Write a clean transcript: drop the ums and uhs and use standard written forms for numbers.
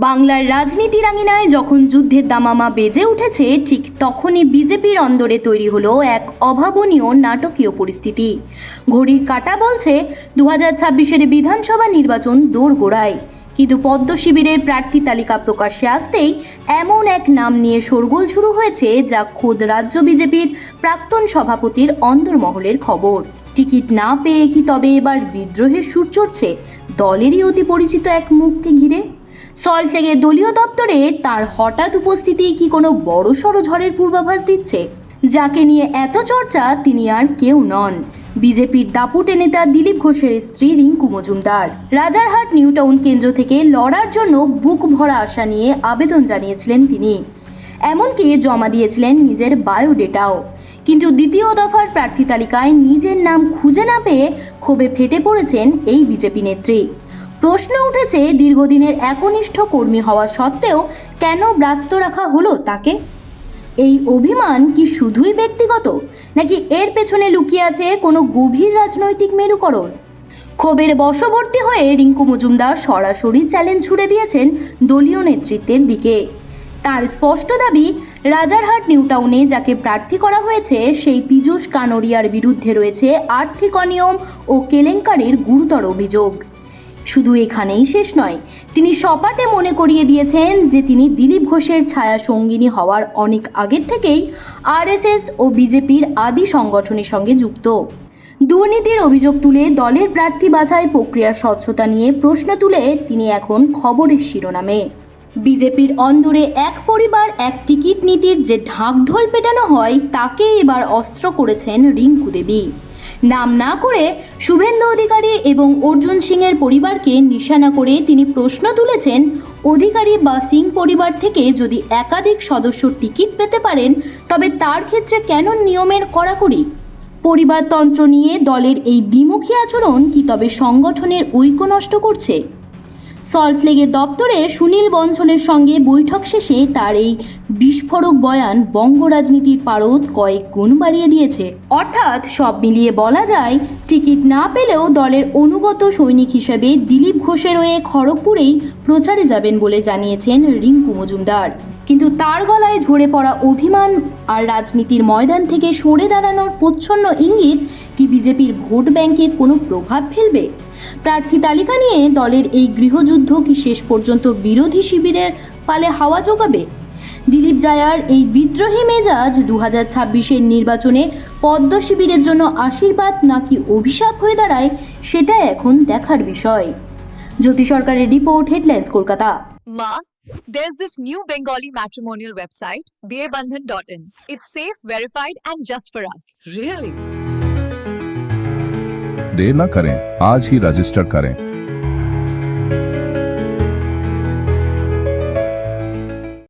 বাংলার রাজনীতির আঙিনায় যখন যুদ্ধের দামামা বেজে উঠেছে, ঠিক তখনই বিজেপির অন্দরে তৈরি হলো এক অভাবনীয় নাটকীয় পরিস্থিতি। ঘড়ির কাঁটা বলছে 2026-এর বিধানসভা নির্বাচন দোরগোড়ায়, কিন্তু পদ্ম শিবিরের প্রার্থী তালিকা প্রকাশ্যে আসতেই এমন এক নাম নিয়ে শোরগোল শুরু হয়েছে যা খোদ রাজ্য বিজেপির প্রাক্তন সভাপতির অন্দরমহলের খবর। টিকিট না পেয়ে কি তবে এবার বিদ্রোহের সুর চড়ছে দলেরই অতি পরিচিত এক মুখকে ঘিরে? সল্টলেকের দলীয় দপ্তরে তার হঠাৎ উপস্থিতি কি কোনো বড়সড় ঝড়ের পূর্বাভাস দিচ্ছে? যাকে নিয়ে এত চর্চা তিনি আর কেউ নন, বিজেপির দাপুটে নেতা দিলীপ ঘোষের স্ত্রী রিঙ্কু মজুমদার। রাজারহাট নিউ টাউন কেন্দ্র থেকে লড়ার জন্য বুক ভরা আশা নিয়ে আবেদন জানিয়েছিলেন তিনি, এমনকি জমা দিয়েছিলেন নিজের বায়োডেটাও। কিন্তু দ্বিতীয় দফার প্রার্থী তালিকায় নিজের নাম খুঁজে না পেয়ে ক্ষোভে ফেটে পড়েছেন এই বিজেপি নেত্রী। প্রশ্ন উঠেছে, দীর্ঘদিনের একনিষ্ঠ কর্মী হওয়া সত্ত্বেও কেন ব্রাত্য রাখা হলো তাকে? এই অভিমান কি শুধুই ব্যক্তিগত, নাকি এর পেছনে লুকিয়ে আছে কোনো গভীর রাজনৈতিক মেরুকরণ? ক্ষোভের বশবর্তী হয়ে রিঙ্কু মজুমদার সরাসরি চ্যালেঞ্জ ছুড়ে দিয়েছেন দলীয় নেতৃত্বের দিকে। তার স্পষ্ট দাবি, রাজারহাট নিউ টাউনে যাকে প্রার্থী করা হয়েছে সেই পীযূষ কানোরিয়ার বিরুদ্ধে রয়েছে আর্থিক অনিয়ম ও কেলেঙ্কারির গুরুতর অভিযোগ। শুধু এখানেই শেষ নয়, তিনি সপাটে মনে করিয়ে দিয়েছেন যে তিনি দিলীপ ঘোষের ছায়া সঙ্গিনী হওয়ার অনেক আগের থেকেই আরএসএস ও বিজেপির আদি সংগঠনের সঙ্গে যুক্ত। দুর্নীতির অভিযোগ তুলে দলের প্রার্থী বাছাই প্রক্রিয়ার স্বচ্ছতা নিয়ে প্রশ্ন তুলে তিনি এখন খবরের শিরোনামে। বিজেপির অন্দরে এক পরিবার এক টিকিট নীতির যে ঢাকঢোল পেটানো হয় তাকে এবার অস্ত্র করেছেন রিঙ্কু দেবী। নাম না করে শুভেন্দু অধিকারী এবং অর্জুন সিংয়ের পরিবারকে নিশানা করে তিনি প্রশ্ন তুলেছেন, অধিকারী বা সিং পরিবার থেকে যদি একাধিক সদস্য টিকিট পেতে পারেন তবে তার ক্ষেত্রে কেন নিয়মের কড়াকড়ি? পরিবারতন্ত্র নিয়ে দলের এই দ্বিমুখী আচরণ কি তবে সংগঠনের ঐক্য নষ্ট করছে? সল্টলেকের দপ্তরে সুনীল বনছলের সঙ্গে বৈঠক শেষে তার এই বিস্ফোরক বয়ান বঙ্গ রাজনীতির পারদ কয়েক গুণ বাড়িয়ে দিয়েছে। অর্থাৎ সব মিলিয়ে বলা যায়, টিকিট না পেলেও দলের অনুগত সৈনিক হিসেবে দিলীপ ঘোষের হয়ে খড়গপুরেই প্রচারে যাবেন বলে জানিয়েছেন রিঙ্কু মজুমদার। কিন্তু তার গলায় ঝরে পড়া অভিমান আর রাজনীতির ময়দান থেকে সরে দাঁড়ানোর প্রচ্ছন্ন ইঙ্গিত কি বিজেপির ভোট ব্যাংকে কোনো প্রভাব ফেলবে? প্রার্থী তালিকা নিয়ে দলের এই গৃহযুদ্ধ কি শেষ পর্যন্ত বিরোধী শিবিরের পালে হাওয়া জোগাবে? দিলীপ জায়ার এই বিদ্রোহী মেজাজ 2026-এর নির্বাচনে পদ্ম শিবিরের জন্য আশীর্বাদ নাকি অভিশাপ হয়ে দাঁড়ায়, সেটা এখন দেখার বিষয়। জ্যোতি সরকারের report, headlines, Kolkata. Ma, there's this new Bengali matrimonial website, BABandhan.in. It's safe, verified, and just for us. Really? देर न करें, आज ही रजिस्टर करें।